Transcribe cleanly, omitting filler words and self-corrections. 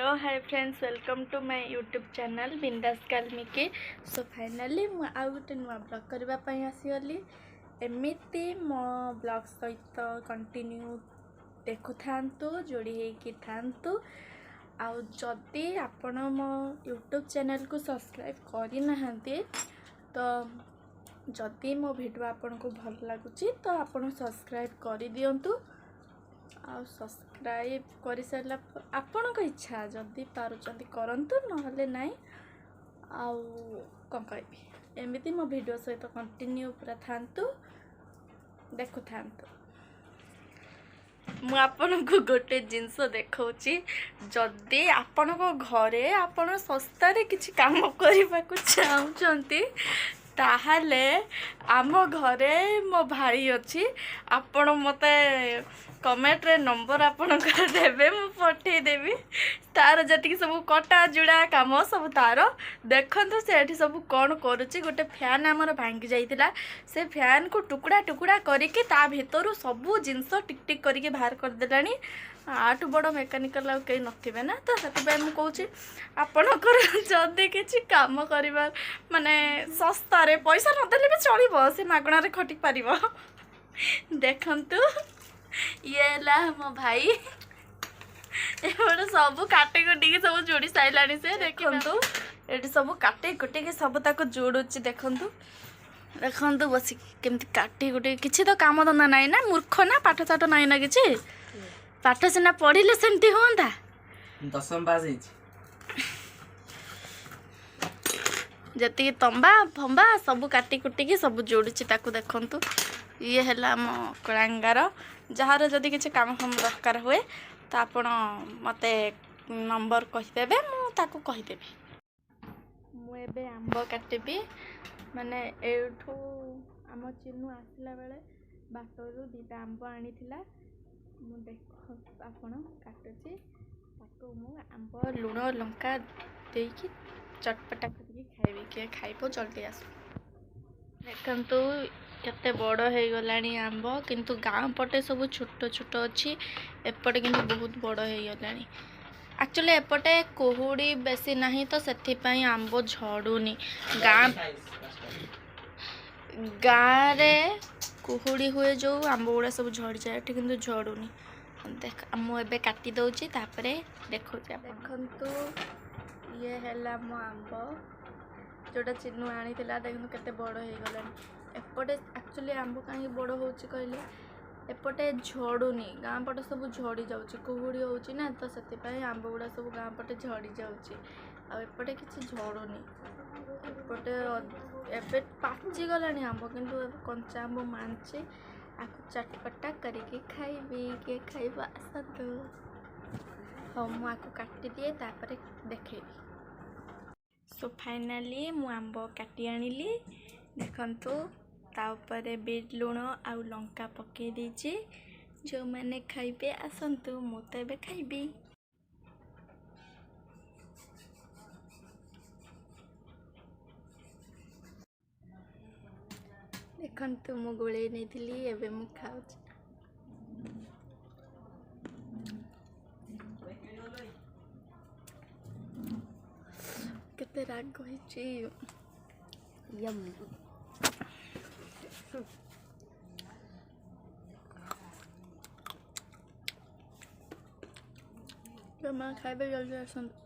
Hello hi friends welcome to my YouTube channel बिंदास काल्मिकी। सो finally मु आउ गोटे नुआ ब्लॉग करने आसीगली। एमती मो ब्लॉग सहित कंटिन्यू देखु थांतु जोड़ी होगी थांतु। आउ जदि आपण मो यूट्यूब चैनल को सब्सक्राइब करना तो जदि मो वीडियो आपन को भल लगुच तो आपण सब्सक्राइब कर दियंतु। आ सब्सक्राइब कर सारा आपण को इच्छा जदि पारुचंती करंतु नहले नाई। आउ कौन कहबी एमती मो वीडियो सहित कंटिन्यू पूरा थांतु देखु थांतु। मु आपन को गोटे जिनस देखौची जदि आपन को घरे आपन सस्ता रे किछि काम करबा को चाहउचंती ताहले आम घरे मो भाई अच्छी आपण मते कमेंट रे नंबर आपण देवे मु पठे देवी तार जति सब कटा जुड़ा काम सब तार देखंतु सेठी सब कौन करुच्ची। गोटे फैन आमर भांगी जाइतिला से फैन को टुकड़ा टुकड़ा करिके ता भितरु सब जिनस टिक टिक करिके बाहर कर देलानी। आठु बड़ मेकानिकल आ कहीं नथिबे ना तो से मुझे कौची आपणकर जदि किसी काम कर माने सस्ता रे पैसा नदेले भी चलिबो से मागणा रे खटी पारिबो। देखंतु ये ला मो भाई एबड़ सब काटे कुटी सब जोड़ी साइलानी से देखंतु एटी सब काटे कुटी के सब ताको जोड़ुची। देखंतु देखंतु बसी केमती काटे कुटी किछि तो काम धंदा नाही ना मूर्ख ना पाठ साठ नाही ना किछि पाठ सिना पढ़िले सेमती होंदा 10वीं पास जति तंबा फंबा सब काटी कुटी सब जोड़ुची ताकू। देखंतु ये हैला मो कलांगार जार जदि किछि काम हम दरकार हुए तो आपण मते नंबर कहिदेबे मु ताकू कहिदेबी। मु एबे आंब काटिबी माने एठू आम चिन्नू आसला बेले बाटरू दीटा आंब आनीथिला मु देखो आपण काटुची ताकू मु आंब लुण लंका देकी चटपटा करके खाइबी के खाइबो जल्दी आसो। देखंतु केते बड़ हो गलानी आंब किंतु गाँ पटे सब छोट छोट अच्छी एपटे किंतु बहुत बड़ हो गलानी। एक्चुअली एपटे कुहुड़ी बेसी नहीं तो सेथिपाई आंब झड़ुनी। गाँ रे कुहुड़ी हुए जो आंब गुड़ा सब झड़ जाए किंतु झड़ुनी। देख मुझे काटी दौची तापरे देखो देखंतु ये हैला मो आंब जोटा चिन्नू आनी देखो केते बड़ हो गलानी। एपटे एक्चुअली आंब कहीं बड़ हो कहले एपटे झड़ुनी गाँ पटे सब झड़ी जाऊँगी कुहुड़ी होची ना तो से आंब गुड़ा सब गाँ पटे झड़ी जाऊँगी आउपटे किसी झड़ुनी। एपटे एबे पाची गलानी आंब किंतु कंचा आंब मानची आपको चटपटा करके खाइबी के खाइबा आसतु। हाँ मु आपको काटी दिए तापरे देखेबी। सो फाइनाली मु आंब काटी आनिली देखंतु ता ऊपर बीट लुण आउ लंका पके दीची जो मैंने खाइबे आसंतु मु तो एबे खाइबी। देखंतु मु गोळे नेथिली एबे मु खाउची। केते राग होइची यम्मी तो मैं खाइबे जल्दी आसंतु।